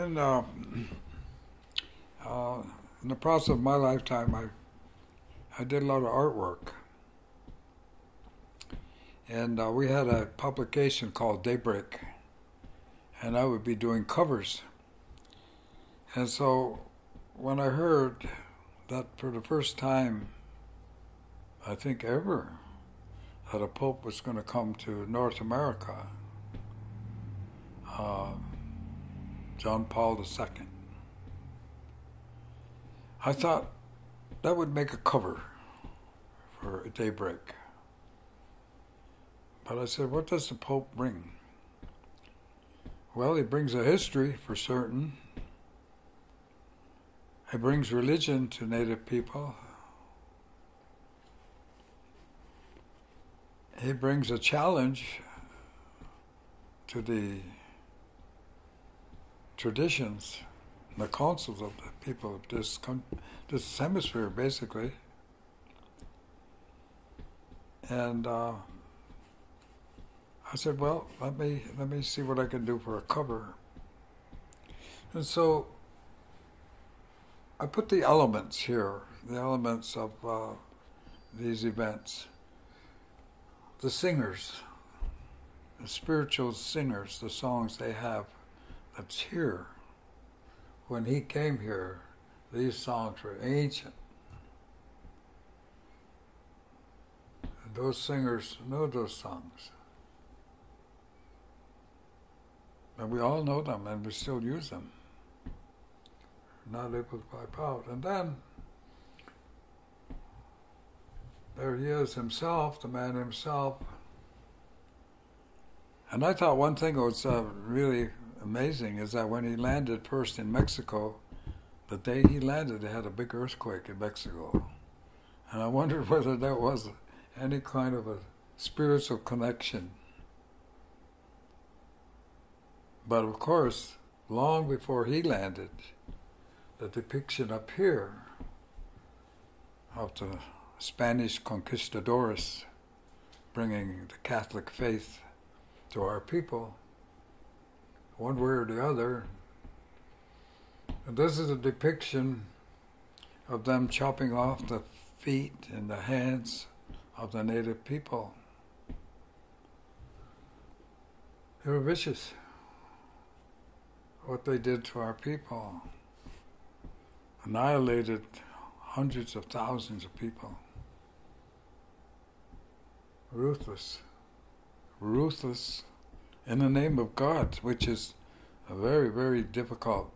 in the process of my lifetime, I did a lot of artwork. And we had a publication called Daybreak, and I would be doing covers. And so when I heard that for the first time, I think ever, that a pope was going to come to North America, John Paul II, I thought that would make a cover for a Daybreak. But I said, what does the Pope bring? Well, he brings a history, for certain. He brings religion to Native people. He brings a challenge to the traditions and the councils of the people of this hemisphere, basically. And I said, well, let me see what I can do for a cover. And so I put the elements here, the elements of these events. The singers, the spiritual singers, the songs they have that's here. When he came here, these songs were ancient. And those singers know those songs. And we all know them, and we still use them. We're not able to wipe out. And then, there he is himself, the man himself. And I thought one thing that was really amazing is that when he landed first in Mexico, the day he landed, they had a big earthquake in Mexico. And I wondered whether there was any kind of a spiritual connection. But of course, long before he landed, the depiction up here of the Spanish conquistadores bringing the Catholic faith to our people, one way or the other. And this is a depiction of them chopping off the feet and the hands of the native people. They were vicious. What they did to our people annihilated hundreds of thousands of people. Ruthless. Ruthless in the name of God, which is a very, very difficult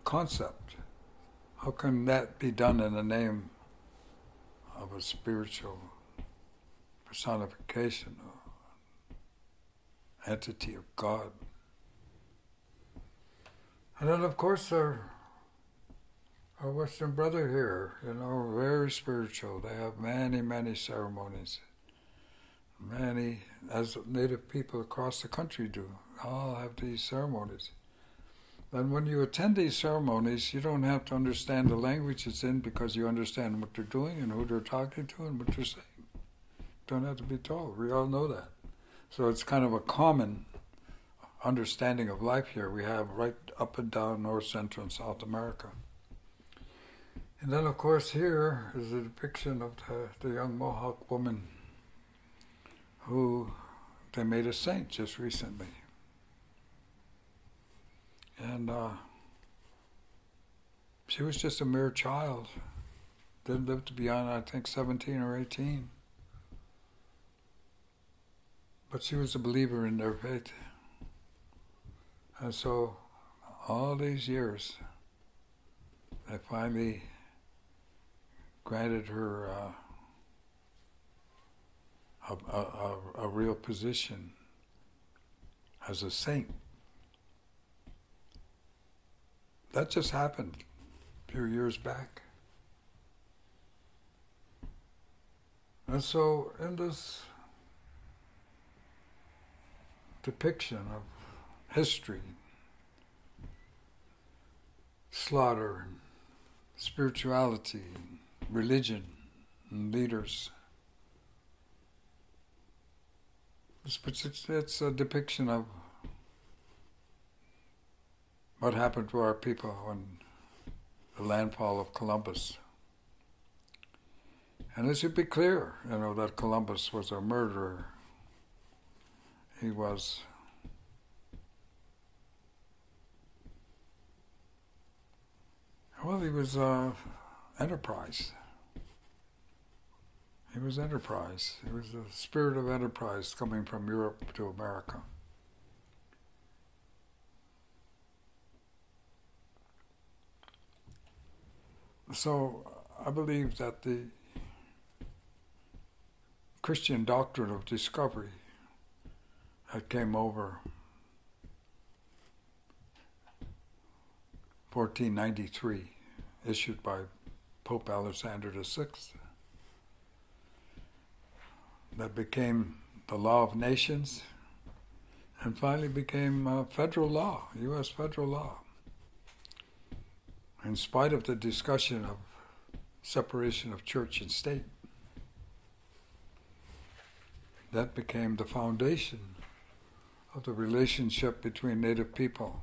concept. How can that be done in the name of a spiritual personification or entity of God? And then, of course, our Western brother here, very spiritual. They have many, many ceremonies. Many, as Native people across the country do, all have these ceremonies. And when you attend these ceremonies, you don't have to understand the language it's in because you understand what they're doing and who they're talking to and what they're saying. Don't have to be told. We all know that. So it's kind of a common understanding of life here we have right up and down North, Central, and South America. And then, of course, here is a depiction of the young Mohawk woman who they made a saint just recently. And she was just a mere child. Didn't live to beyond, I think, 17 or 18. But she was a believer in their faith. And so, all these years, they finally granted her a real position as a saint. That just happened a few years back. And so, in this depiction of history, slaughter, spirituality, religion, and leaders, it's a depiction of what happened to our people when the landfall of Columbus. And it should be clear, that Columbus was a murderer. He was enterprise. He was enterprise. It was the spirit of enterprise coming from Europe to America. So I believe that the Christian doctrine of discovery that came over 1493, issued by Pope Alexander VI, that became the law of nations and finally became federal law, U.S. federal law. In spite of the discussion of separation of church and state, that became the foundation of the relationship between Native people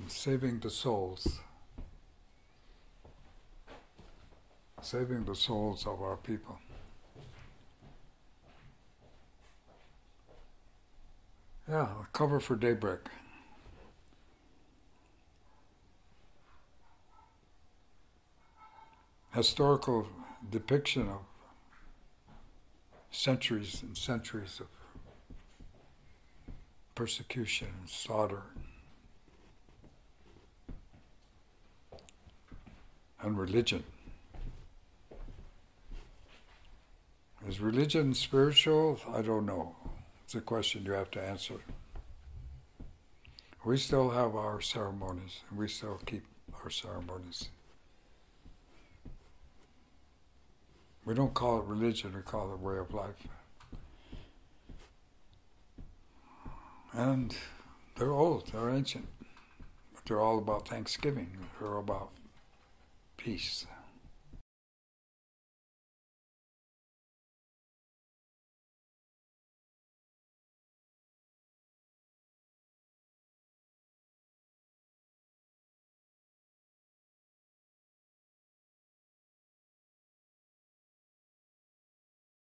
and saving the souls of our people. Yeah, a cover for Daybreak. Historical depiction of centuries and centuries of persecution and slaughter and religion. Is religion spiritual? I don't know. It's a question you have to answer. We still have our ceremonies, and we still keep our ceremonies. We don't call it religion, we call it way of life. And they're old, they're ancient, but they're all about Thanksgiving, they're all about peace.